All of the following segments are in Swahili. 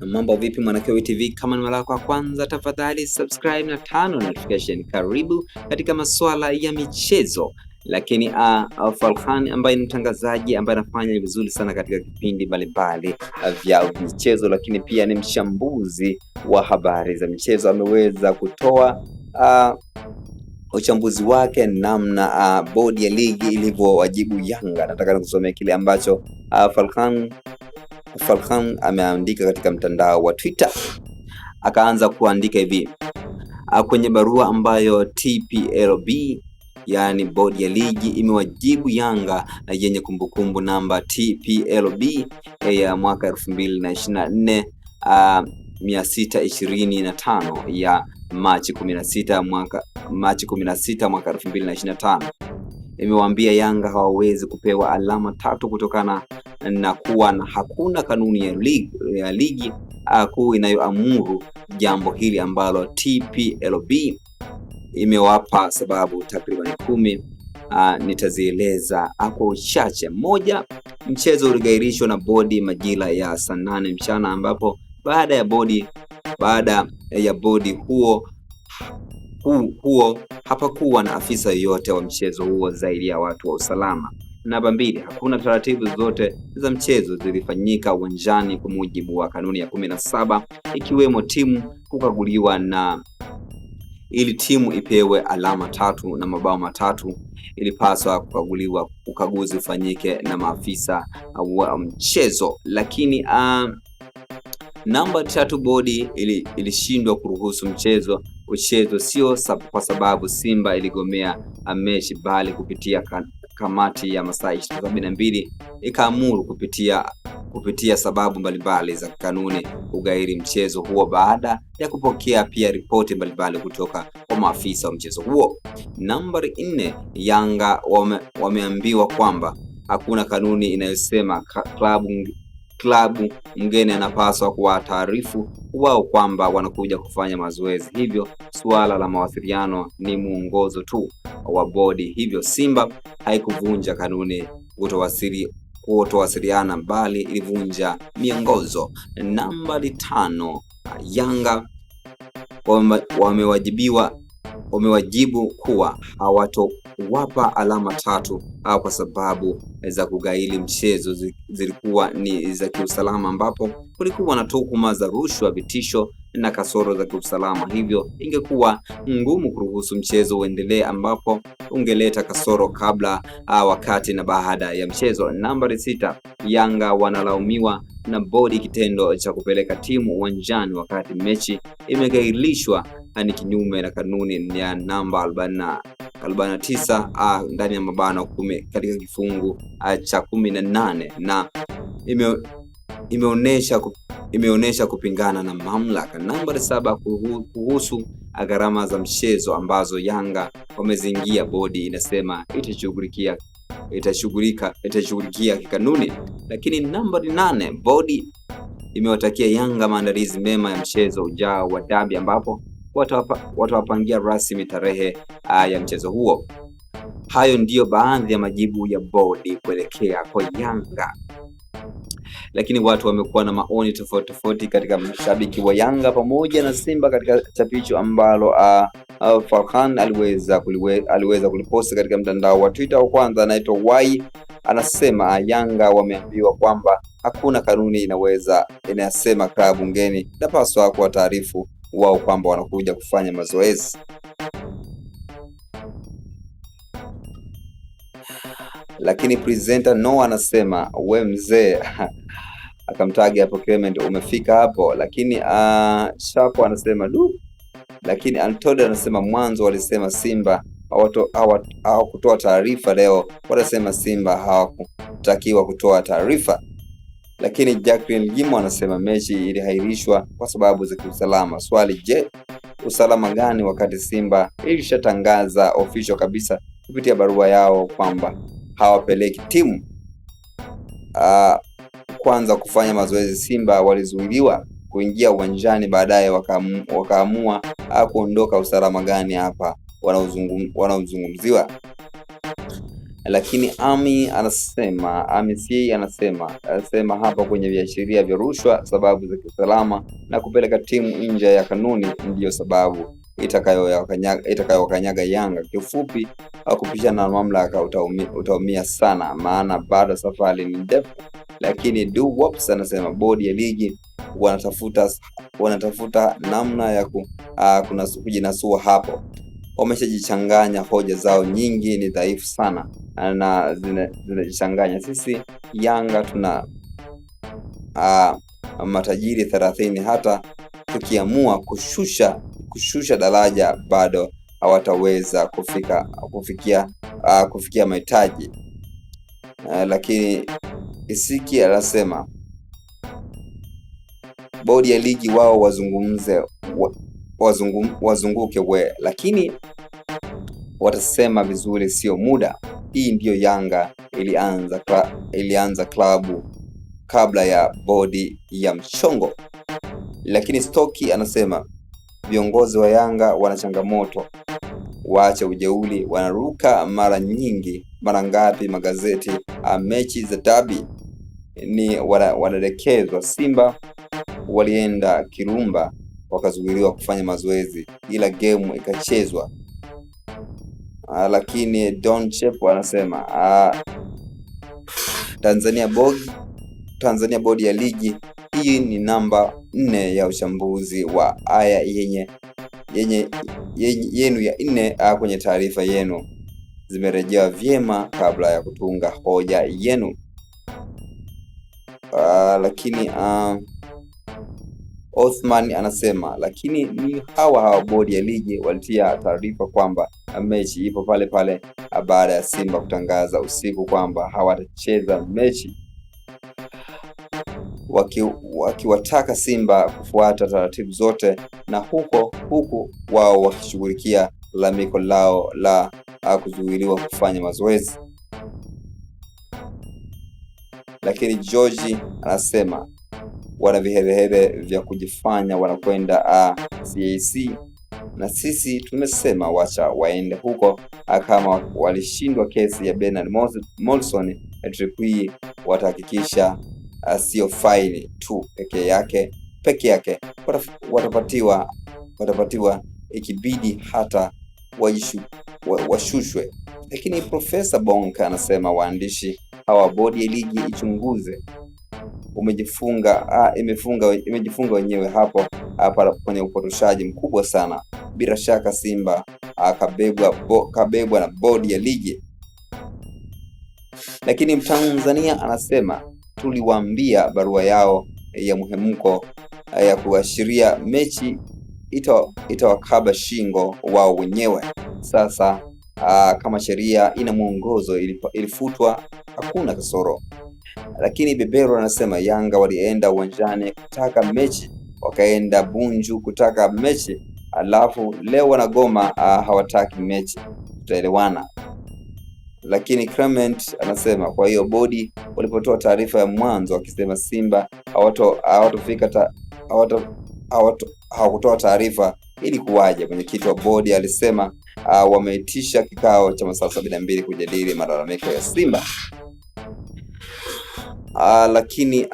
Mambo vipi Mwanakewe TV? Kama ni mara yako ya kwanza, tafadhali subscribe na tano notification. Karibu katika masuala ya michezo. Lakini Falkhan ambaye ni mtangazaji ambaye anafanya vizuri sana katika vipindi mbalimbali vya michezo, lakini pia ni mchambuzi wa habari za michezo, ameweza kutoa uchambuzi wake namna bodi ya ligi ilivyowajibu Yanga. Nataka nikusomea kile ambacho Falkhan ameandika katika mtandao wa Twitter. Akaanza kuandika hivi: kwenye barua ambayo TPLB, yani bodi ya ligi, imewajibu Yanga na yenye kumbukumbu namba TPLB ya mwaka 2024 625 ya Machi 16 mwaka 2025, imewaambia Yanga hawawezi kupewa alama tatu kutokana na kuwa na hakuna kanuni ya ligi kuu inayoamuru jambo hili, ambalo TPLB imewapa sababu takriban 10. Nitazieleza kwa uchache. Moja, mchezo uligairishwa na bodi majira ya saa 8 mchana, ambapo baada ya bodi huo hapakuwa na afisa yoyote wa mchezo huo zaidi ya watu wa usalama. Namba 2, hakuna taratibu zote za mchezo zilifanyika uwanjani kwa mujibu wa kanuni ya 17, ikiwemo timu kukaguliwa, na ili timu ipewe alama 3 na mabao 3 ilipaswa kukaguliwa. Ukaguzi ufanyike na maafisa wa mchezo. Lakini namba 3, bodi ilishindwa kuruhusu mchezo sio kwa sababu Simba iligomea mechi, bali kupitia kamati ya masaa 72 ikaamuru kupitia sababu mbalimbali za kanuni kugairi mchezo huo, baada ya kupokea pia ripoti mbalimbali kutoka kwa maafisa wa mchezo huo. Nambari 4, Yanga wameambiwa kwamba hakuna kanuni inayosema klabu mgeni anapaswa kuwataarifu wao kwamba wanakuja kufanya mazoezi, hivyo suala la mawasiliano ni mwongozo tu wa bodi. Hivyo Simba haikuvunja kanuni kutowasiliana, bali ilivunja miongozo. Nambari 5, Yanga wamewajibu kuwa hawatowapa alama 3 kwa sababu za kugaili mchezo zilikuwa ni za kiusalama, ambapo kulikuwa na tuhuma za rushwa, vitisho na kasoro za kiusalama. Hivyo ingekuwa ngumu kuruhusu mchezo uendelee, ambapo ungeleta kasoro kabla, wakati na baada ya mchezo. Nambari 6, Yanga wanalaumiwa na bodi kitendo cha kupeleka timu uwanjani wakati mechi imegailishwa, ni kinyume na kanuni ya namba 49 ndani ya mabano 10 katika kifungu cha 18, na imeonesha kupingana na mamlaka. Nambari 7, kuhusu gharama za mchezo ambazo Yanga wamezingia, bodi inasema itashughulikia kikanuni. Lakini nambari 8, bodi imewatakia Yanga maandalizi mema ya mchezo ujao wa dabi, ambapo watawapangia rasmi tarehe ya mchezo huo. Hayo ndiyo baadhi ya majibu ya bodi kuelekea kwa Yanga. Lakini watu wamekuwa na maoni tofauti katika mashabiki wa Yanga pamoja na Simba katika chapisho ambalo Falkhan aliweza kuliposti katika mtandao wa Twitter. Wa kwanza anaitwa Y, anasema Yanga wameambiwa kwamba hakuna kanuni inasema klabu ngeni inapaswa kuwa taarifu wao kwamba wanakuja kufanya mazoezi. Lakini presenter No anasema we mzee akamtagi hapo Clement, umefika hapo. Lakini Shapo anasema du. Lakini Antode anasema mwanzo walisema Simba hawakutoa taarifa, leo wanasema Simba hawakutakiwa kutoa taarifa. Lakini Jacqueline Gimo anasema mechi ilihairishwa kwa sababu za kiusalama. Swali, je, usalama gani wakati Simba ilishatangaza official kabisa kupitia barua yao kwamba hawapeleki timu kwanza kufanya mazoezi? Simba walizuiliwa kuingia uwanjani, baadaye wakaamua kuondoka. Usalama gani hapa wanaozungumziwa? Lakini Ami anasema hapa kwenye viashiria vya rushwa, sababu za kiusalama na kupeleka timu nje ya kanuni ndiyo sababu itakayowakanyaga Yanga. Kiufupi, kupishana na mamlaka utaumia sana, maana bado safari ni ndefu. Lakini Duwops anasema bodi ya ligi wanatafuta namna ya kujinasua hapo. Wameshajichanganya, hoja zao nyingi ni dhaifu sana na zinajichanganya. Sisi Yanga tuna matajiri 30, hata tukiamua kushusha daraja bado hawataweza kufikia mahitaji. Lakini Isiki anasema bodi ya ligi wao wazunguke lakini watasema vizuri, sio muda. Hii ndiyo Yanga ilianza klabu kabla ya bodi ya mchongo. Lakini Stoki anasema viongozi wa Yanga wana changamoto, waache ujeuri, wanaruka mara ngapi magazeti, mechi za dabi ni wanaelekezwa. Simba walienda Kirumba wakazuiliwa kufanya mazoezi, ila game ikachezwa. Lakini Don Chepo anasema Tanzania bodi ya ligi hii ni namba 4 ya uchambuzi wa aya yenu ya 4 kwenye taarifa yenu zimerejea vyema kabla ya kutunga hoja yenu. Lakini Othman anasema lakini ni hawa bodi ya ligi walitia taarifa kwamba mechi ipo pale pale baada ya Simba kutangaza usiku kwamba hawatacheza mechi, wakiwataka Simba kufuata taratibu zote, na huku wao wakishughulikia lalamiko lao la kuzuiliwa kufanya mazoezi. Lakini George anasema wana viherehere vya kujifanya wanakwenda CAC, na sisi tumesema wacha waende huko. Kama walishindwa kesi ya Bernard Morrison, trip watahakikisha sio faini tu peke yake watapatiwa ikibidi hata washushwe. Lakini Profesa Bonka anasema waandishi hawa bodi ya ligi ichunguze, imejifunga wenyewe hapo kwenye upotoshaji mkubwa sana. Bila shaka Simba kabebwa na bodi ya ligi. Lakini Mtanzania anasema tuliwaambia barua yao ya muhemko ya kuashiria mechi itawakaba shingo wao wenyewe. Sasa kama sheria ina mwongozo ilifutwa, hakuna kasoro. Lakini Bebero anasema Yanga walienda uwanjani kutaka mechi, wakaenda Bunju kutaka mechi, alafu leo wanagoma hawataki mechi, tutaelewana. Lakini Clement anasema kwa hiyo bodi walipotoa taarifa ya mwanzo wakisema Simba hawakutoa taarifa, ili kuwaje? Mwenyekiti wa bodi alisema wameitisha kikao cha masaa 72 kujadili malalamiko ya Simba. Lakini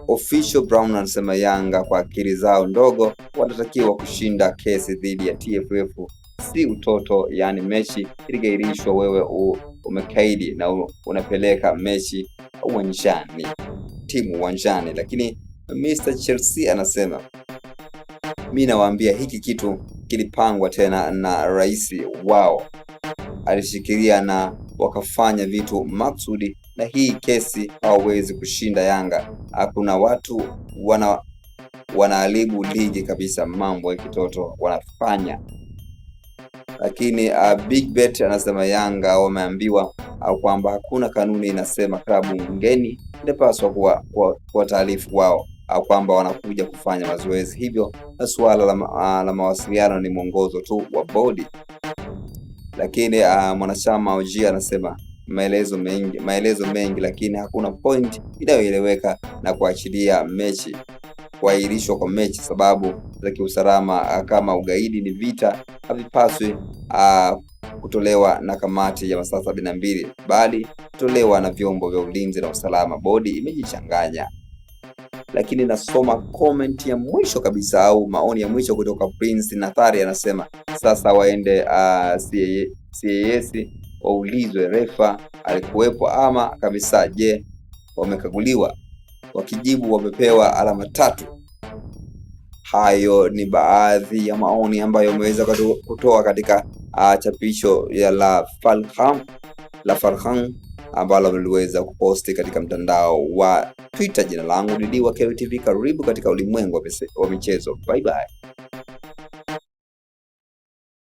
Official Brown anasema Yanga kwa akili zao ndogo watatakiwa kushinda kesi dhidi ya TFF, si utoto. Yani mechi iligairishwa, wewe umekaidi na unapeleka mechi timu uwanjani. Lakini Mr. Chelsea anasema mimi nawaambia hiki kitu kilipangwa tena na rais wao alishikilia na wakafanya vitu maksudi, na hii kesi hawawezi kushinda Yanga. Kuna watu wanaharibu ligi kabisa, mambo ya kitoto wanafanya. Lakini Big Bet anasema Yanga wameambiwa kwamba hakuna kanuni inasema klabu ngeni inapaswa kwa taarifu wao kwamba wanakuja kufanya mazoezi, hivyo na suala la mawasiliano ni mwongozo tu wa bodi. Lakini mwanachama OG anasema maelezo mengi lakini hakuna point inayoeleweka na kuahirishwa kwa mechi. Sababu za kiusalama kama ugaidi ni vita havipaswi kutolewa na kamati ya masaa 72 bali kutolewa na vyombo vya ulinzi na usalama. Bodi imejichanganya. Lakini nasoma comment ya mwisho kabisa au maoni ya mwisho kutoka Prince Nathari, anasema sasa waende CAS waulizwe refa alikuwepo ama kabisa. Je, wamekaguliwa? Wakijibu wamepewa alama 3. Hayo ni baadhi ya maoni ambayo umeweza kutoa katika chapisho ya la Farhan ambalo niliweza kuposti katika mtandao wa Twitter. Jina langu ni Diwa Kelly TV. Karibu katika ulimwengu wa michezo. Bye bye.